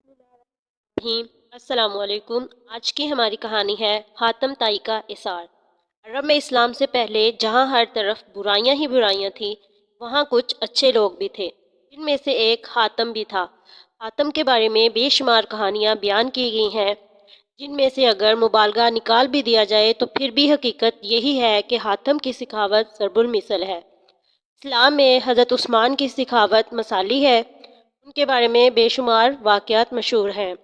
رحیم، السلام علیکم۔ آج کی ہماری کہانی ہے حاتم طائی کا اثار۔ عرب میں اسلام سے پہلے جہاں ہر طرف برائیاں ہی برائیاں تھیں، وہاں کچھ اچھے لوگ بھی تھے، جن میں سے ایک حاتم بھی تھا۔ حاتم کے بارے میں بے شمار کہانیاں بیان کی گئی ہیں، جن میں سے اگر مبالغہ نکال بھی دیا جائے تو پھر بھی حقیقت یہی ہے کہ حاتم کی سخاوت ضرب المثل ہے۔ اسلام میں حضرت عثمان کی سخاوت مثالی ہے۔ ان کے بارے میں بے شمار واقعات مشہور ہیں۔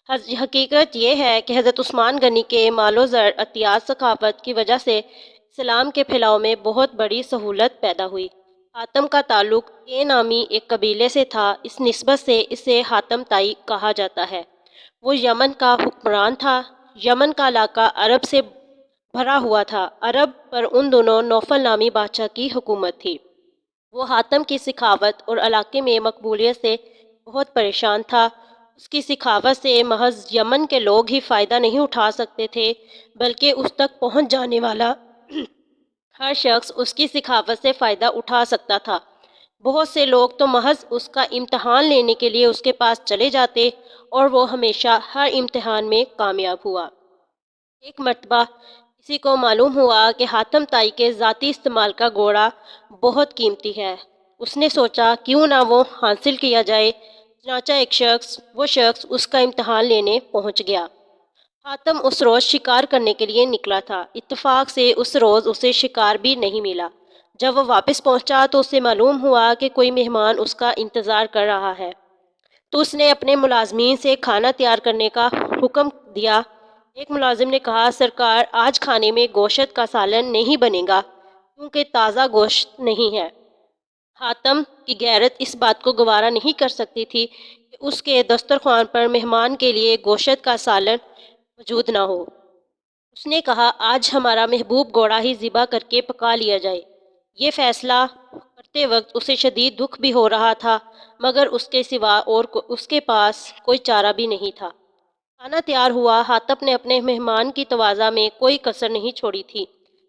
حقیقت یہ ہے کہ حضرت عثمان غنی کے مال و زر، عطیات، ثقافت کی وجہ سے اسلام کے پھیلاؤ میں بہت بڑی سہولت پیدا ہوئی۔ حاتم کا تعلق اے نامی ایک قبیلے سے تھا، اس نسبت سے اسے حاتم طائی کہا جاتا ہے۔ وہ یمن کا حکمران تھا۔ یمن کا علاقہ عرب سے بھرا ہوا تھا۔ عرب پر ان دونوں نوفل نامی بادشاہ کی حکومت تھی۔ وہ حاتم کی سخاوت اور علاقے میں مقبولیت سے بہت پریشان تھا۔ اس کی سخاوت سے محض یمن کے لوگ ہی فائدہ نہیں اٹھا سکتے تھے، بلکہ اس تک پہنچ جانے والا ہر شخص اس کی سخاوت سے فائدہ اٹھا سکتا تھا۔ بہت سے لوگ تو محض اس کا امتحان لینے کے لیے اس کے پاس چلے جاتے، اور وہ ہمیشہ ہر امتحان میں کامیاب ہوا۔ ایک مرتبہ کسی کو معلوم ہوا کہ حاتم طائی کے ذاتی استعمال کا گھوڑا بہت قیمتی ہے۔ اس نے سوچا کیوں نہ وہ حاصل کیا جائے۔ چنانچہ وہ شخص اس کا امتحان لینے پہنچ گیا۔ حاتم اس روز شکار کرنے کے لیے نکلا تھا۔ اتفاق سے اس روز اسے شکار بھی نہیں ملا۔ جب وہ واپس پہنچا تو اسے معلوم ہوا کہ کوئی مہمان اس کا انتظار کر رہا ہے، تو اس نے اپنے ملازمین سے کھانا تیار کرنے کا حکم دیا۔ ایک ملازم نے کہا، سرکار، آج کھانے میں گوشت کا سالن نہیں بنے گا کیونکہ تازہ گوشت نہیں ہے۔ حاتم کی غیرت اس بات کو گوارا نہیں کر سکتی تھی کہ اس کے دسترخوان پر مہمان کے لیے گوشت کا سالن موجود نہ ہو۔ اس نے کہا، آج ہمارا محبوب گھوڑا ہی ذبح کر کے پکا لیا جائے۔ یہ فیصلہ کرتے وقت اسے شدید دکھ بھی ہو رہا تھا، مگر اس کے سوا اور اس کے پاس کوئی چارہ بھی نہیں تھا۔ کھانا تیار ہوا۔ حاتم نے اپنے مہمان کی تواضع میں کوئی کسر نہیں چھوڑی تھی۔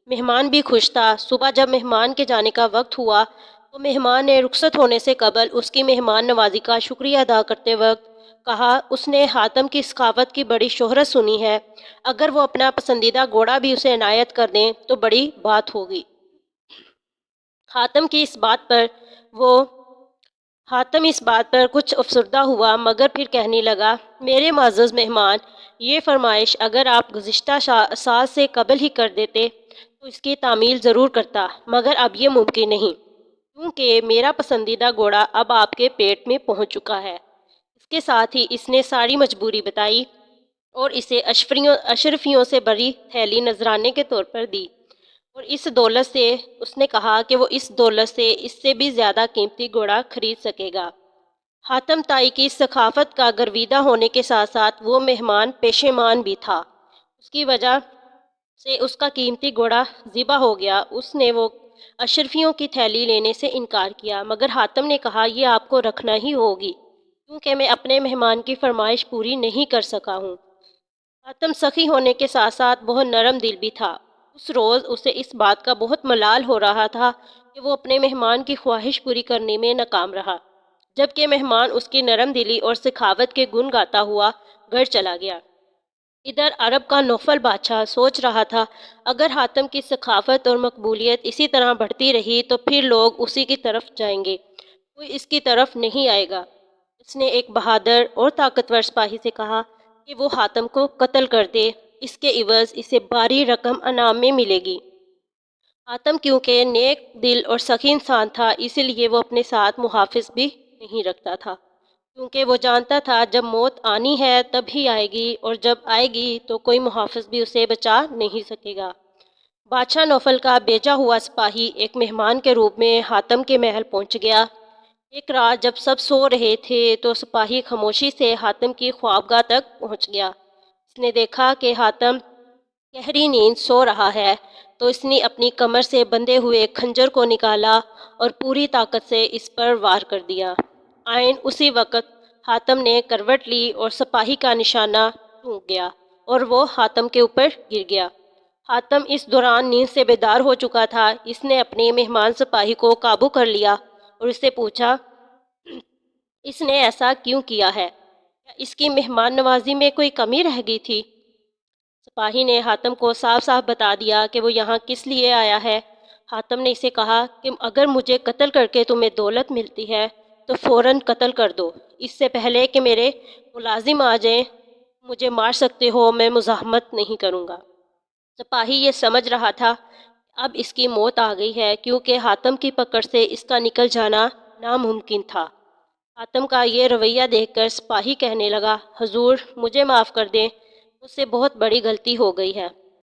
مہمان بھی خوش تھا۔ صبح جب مہمان کے جانے کا وقت ہوا تو مہمان نے رخصت ہونے سے قبل اس کی مہمان نوازی کا شکریہ ادا کرتے وقت کہا، اس نے حاتم کی سخاوت کی بڑی شہرت سنی ہے، اگر وہ اپنا پسندیدہ گھوڑا بھی اسے عنایت کر دیں تو بڑی بات ہوگی۔ حاتم اس بات پر کچھ افسردہ ہوا، مگر پھر کہنے لگا، میرے معزز مہمان، یہ فرمائش اگر آپ گزشتہ سال سے قبل ہی کر دیتے تو اس کی تعمیل ضرور کرتا، مگر اب یہ ممکن نہیں، کیونکہ میرا پسندیدہ گھوڑا اب آپ کے پیٹ میں پہنچ چکا ہے۔ اس کے ساتھ ہی اس نے ساری مجبوری بتائی اور اسے اشرفیوں سے بری تھیلی نذرانے کے طور پر دی، اور اس نے کہا کہ وہ اس دولت سے اس سے بھی زیادہ قیمتی گھوڑا خرید سکے گا۔ حاتم طائی کی سخاوت کا گرویدہ ہونے کے ساتھ ساتھ وہ مہمان پشیمان بھی تھا۔ اس کی وجہ سے اس کا قیمتی گھوڑا ذبح ہو گیا۔ اس نے وہ اشرفیوں کی تھیلی لینے سے انکار کیا، مگر حاتم نے کہا، یہ آپ کو رکھنا ہی ہوگی، کیونکہ میں اپنے مہمان کی فرمائش پوری نہیں کر سکا ہوں۔ حاتم سخی ہونے کے ساتھ ساتھ بہت نرم دل بھی تھا۔ اس روز اسے اس بات کا بہت ملال ہو رہا تھا کہ وہ اپنے مہمان کی خواہش پوری کرنے میں ناکام رہا، جبکہ مہمان اس کی نرم دلی اور سخاوت کے گن گاتا ہوا گھر چلا گیا۔ ادھر عرب کا نوفل بادشاہ سوچ رہا تھا، اگر حاتم کی سخاوت اور مقبولیت اسی طرح بڑھتی رہی تو پھر لوگ اسی کی طرف جائیں گے، کوئی اس کی طرف نہیں آئے گا۔ اس نے ایک بہادر اور طاقتور سپاہی سے کہا کہ وہ حاتم کو قتل کر دے، اس کے عوض اسے بھاری رقم انعام میں ملے گی۔ حاتم کیونکہ نیک دل اور سخی انسان تھا، اسی لیے وہ اپنے ساتھ محافظ بھی نہیں رکھتا تھا، کیونکہ وہ جانتا تھا جب موت آنی ہے تب ہی آئے گی، اور جب آئے گی تو کوئی محافظ بھی اسے بچا نہیں سکے گا۔ بادشاہ نوفل کا بھیجا ہوا سپاہی ایک مہمان کے روپ میں حاتم کے محل پہنچ گیا۔ ایک رات جب سب سو رہے تھے تو سپاہی خاموشی سے حاتم کی خوابگاہ تک پہنچ گیا۔ اس نے دیکھا کہ حاتم گہری نیند سو رہا ہے، تو اس نے اپنی کمر سے بندھے ہوئے خنجر کو نکالا اور پوری طاقت سے اس پر وار کر دیا۔ عین اسی وقت حاتم نے کروٹ لی اور سپاہی کا نشانہ چونک گیا اور وہ حاتم کے اوپر گر گیا۔ حاتم اس دوران نیند سے بیدار ہو چکا تھا۔ اس نے اپنے مہمان سپاہی کو قابو کر لیا اور اس سے پوچھا، اس نے ایسا کیوں کیا ہے؟ کیا اس کی مہمان نوازی میں کوئی کمی رہ گئی تھی؟ سپاہی نے حاتم کو صاف صاف بتا دیا کہ وہ یہاں کس لیے آیا ہے۔ حاتم نے اسے کہا کہ اگر مجھے قتل کر کے تمہیں دولت ملتی ہے تو فوراً قتل کر دو، اس سے پہلے کہ میرے ملازم آ جائیں۔ مجھے مار سکتے ہو، میں مزاحمت نہیں کروں گا۔ سپاہی یہ سمجھ رہا تھا اب اس کی موت آ گئی ہے، کیونکہ حاتم کی پکڑ سے اس کا نکل جانا ناممکن تھا۔ حاتم کا یہ رویہ دیکھ کر سپاہی کہنے لگا، حضور مجھے معاف کر دیں، مجھ سے بہت بڑی غلطی ہو گئی ہے۔